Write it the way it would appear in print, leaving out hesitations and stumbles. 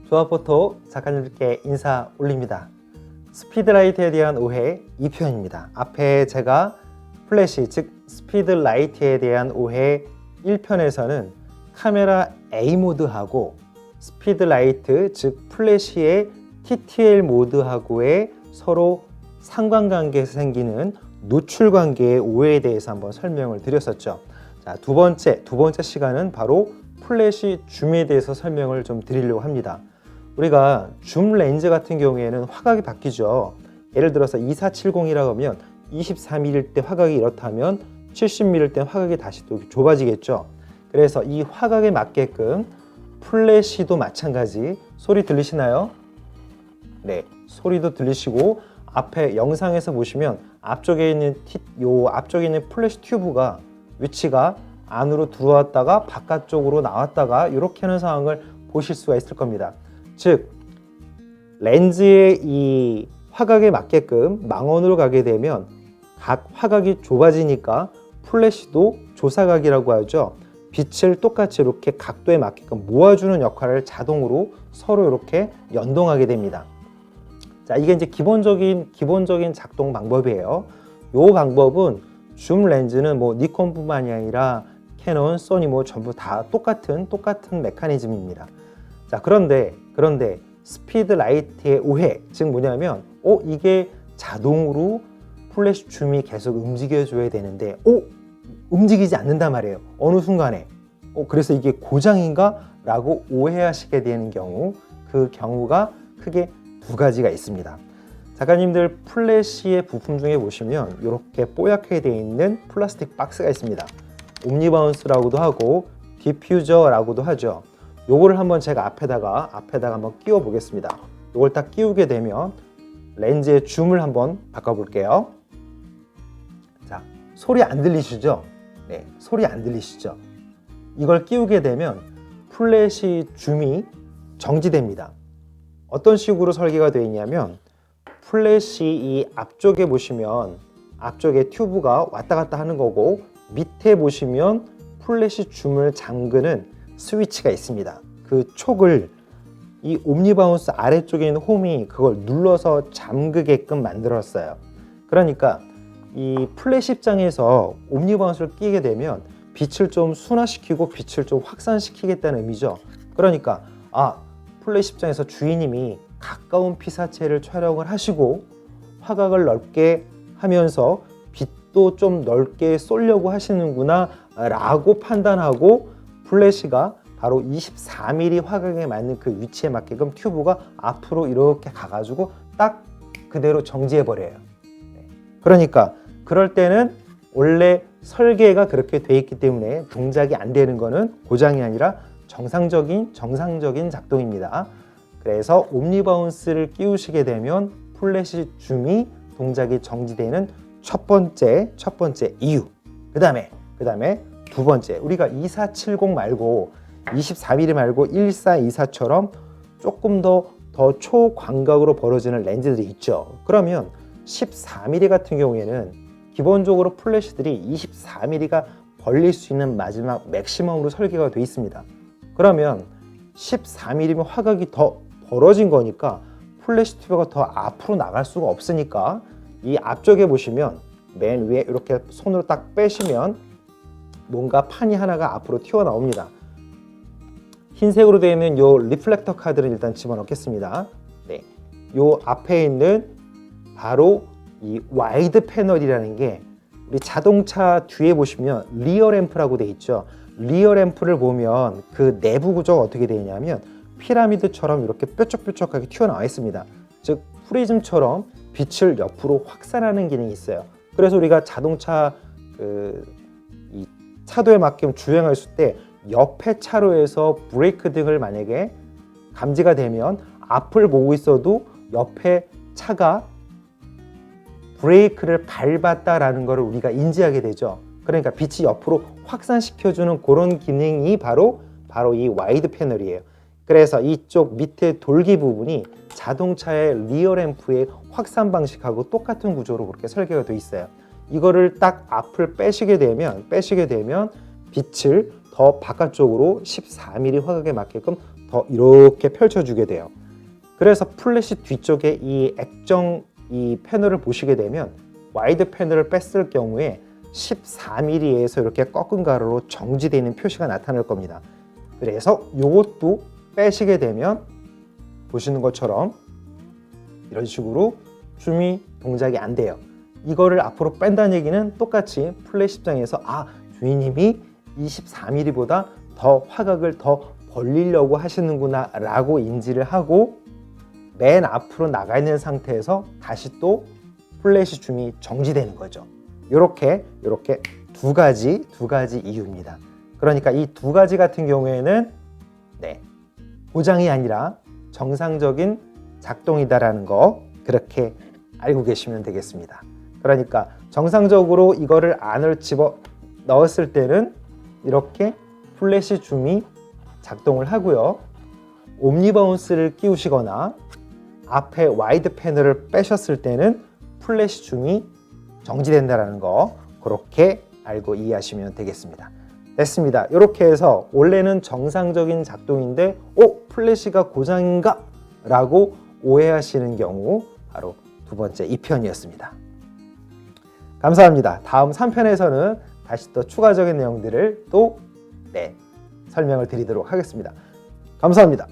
조합포토 작가님들께 인사 올립니다. 스피드라이트에 대한 오해 2편입니다. 앞에 제가 플래시, 즉 스피드라이트에 대한 오해 1편에서는 카메라 A 모드하고 스피드라이트, 즉 플래시의 TTL 모드하고의 서로 상관관계에서 생기는 노출관계의 오해에 대해서 한번 설명을 드렸었죠. 자, 두 번째 시간은 바로 플래시 줌에 대해서 설명을 좀 드리려고 합니다. 우리가 줌 렌즈 같은 경우에는 화각이 바뀌죠. 예를 들어서 2470이라고 하면 24mm 때 화각이 이렇다면 70mm 때 화각이 다시 또 좁아지겠죠. 그래서 이 화각에 맞게끔 플래시도 마찬가지. 소리 들리시나요? 네, 소리도 들리시고 앞에 영상에서 보시면 앞쪽에 있는 플래시 튜브가 위치가 안으로 들어왔다가 바깥쪽으로 나왔다가 이렇게 하는 상황을 보실 수가 있을 겁니다. 즉 렌즈의 이 화각에 맞게끔 망원으로 가게 되면 각 화각이 좁아지니까 플래시도 조사각이라고 하죠. 빛을 똑같이 이렇게 각도에 맞게끔 모아주는 역할을 자동으로 서로 이렇게 연동하게 됩니다. 자, 이게 이제 기본적인 작동 방법이에요. 이 방법은 줌 렌즈는 뭐 니콘뿐만이 아니라 캐논, 소니 뭐 전부 다 똑같은 메커니즘입니다. 자, 그런데 스피드 라이트의 오해, 즉 뭐냐면 이게 자동으로 플래시 줌이 계속 움직여줘야 되는데 움직이지 않는단 말이에요. 어느 순간에 그래서 이게 고장인가? 라고 오해하시게 되는 경우, 그 경우가 크게 두 가지가 있습니다. 작가님들 플래시의 부품 중에 보시면 이렇게 뽀얗게 되어 있는 플라스틱 박스가 있습니다. 옴니바운스라고도 하고 디퓨저라고도 하죠. 요거를 한번 제가 앞에다가 한번 끼워 보겠습니다. 요걸 딱 끼우게 되면 렌즈의 줌을 한번 바꿔 볼게요. 자, 소리 안 들리시죠? 네, 소리 안 들리시죠? 이걸 끼우게 되면 플래시 줌이 정지됩니다. 어떤 식으로 설계가 되어 있냐면 플래시 이 앞쪽에 보시면 앞쪽에 튜브가 왔다 갔다 하는 거고 밑에 보시면 플래시 줌을 잠그는 스위치가 있습니다. 그 촉을 이 옴니바운스 아래쪽에 있는 홈이 그걸 눌러서 잠그게끔 만들었어요. 그러니까 이 플래시 입장에서 옴니바운스를 끼게 되면 빛을 좀 순화시키고 빛을 좀 확산시키겠다는 의미죠. 그러니까 플래시 입장에서 주인님이 가까운 피사체를 촬영을 하시고 화각을 넓게 하면서 빛도 좀 넓게 쏘려고 하시는구나 라고 판단하고 플래시가 바로 24mm 화각에 맞는 그 위치에 맞게끔 튜브가 앞으로 이렇게 가가지고 딱 그대로 정지해 버려요. 그러니까 그럴 때는 원래 설계가 그렇게 돼 있기 때문에 동작이 안 되는 거는 고장이 아니라 정상적인 작동입니다. 그래서 옴니바운스를 끼우시게 되면 플래시 줌이 동작이 정지되는 첫 번째 이유. 그 다음에 두 번째, 우리가 2470 말고 24mm 말고 1424처럼 조금 더 초광각으로 벌어지는 렌즈들이 있죠. 그러면 14mm 같은 경우에는 기본적으로 플래시들이 24mm가 벌릴 수 있는 마지막 맥시멈으로 설계가 되어 있습니다. 그러면 14mm면 화각이 더 벌어진 거니까 플래시 튜브가 더 앞으로 나갈 수가 없으니까 이 앞쪽에 보시면 맨 위에 이렇게 손으로 딱 빼시면 뭔가 판이 하나가 앞으로 튀어나옵니다. 흰색으로 되어 있는 요 리플렉터 카드를 일단 집어넣겠습니다. 네, 요 앞에 있는 바로 이 와이드 패널이라는 게 우리 자동차 뒤에 보시면 리어 램프라고 되어 있죠. 리어 램프를 보면 그 내부 구조가 어떻게 되어 있냐면 피라미드처럼 이렇게 뾰족뾰족하게 튀어나와 있습니다. 즉 프리즘처럼 빛을 옆으로 확산하는 기능이 있어요. 그래서 우리가 자동차 이 차도에 맞게 주행했을 때 옆에 차로에서 브레이크 등을 만약에 감지가 되면 앞을 보고 있어도 옆에 차가 브레이크를 밟았다라는 것을 우리가 인지하게 되죠. 그러니까 빛이 옆으로 확산시켜주는 그런 기능이 바로 이 와이드 패널이에요. 그래서 이쪽 밑에 돌기 부분이 자동차의 리어 램프의 확산 방식하고 똑같은 구조로 그렇게 설계가 되어 있어요. 이거를 딱 앞을 빼시게 되면 빛을 더 바깥쪽으로 14mm 화각에 맞게끔 더 이렇게 펼쳐주게 돼요. 그래서 플래시 뒤쪽에 이 액정 이 패널을 보시게 되면 와이드 패널을 뺐을 경우에 14mm에서 이렇게 꺾은 가로로 정지되어 있는 표시가 나타날 겁니다. 그래서 이것도 빼시게 되면 보시는 것처럼 이런 식으로 줌이 동작이 안 돼요. 이거를 앞으로 뺀다는 얘기는 똑같이 플래시 입장에서 주인님이 24mm보다 더 화각을 더 벌리려고 하시는구나 라고 인지를 하고 맨 앞으로 나가 있는 상태에서 다시 또 플래시 줌이 정지되는 거죠. 이렇게 두 가지 이유입니다. 그러니까 이 두 가지 같은 경우에는 고장이 아니라 정상적인 작동이다라는 거 그렇게 알고 계시면 되겠습니다. 그러니까 정상적으로 이거를 안을 집어 넣었을 때는 이렇게 플래시 줌이 작동을 하고요. 옴니바운스를 끼우시거나 앞에 와이드 패널을 빼셨을 때는 플래시 줌이 정지된다는 거 그렇게 알고 이해하시면 되겠습니다. 됐습니다. 이렇게 해서 원래는 정상적인 작동인데 플래시가 고장인가? 라고 오해하시는 경우 바로 두 번째 2편이었습니다. 감사합니다. 다음 3편에서는 다시 또 추가적인 내용들을 또 설명을 드리도록 하겠습니다. 감사합니다.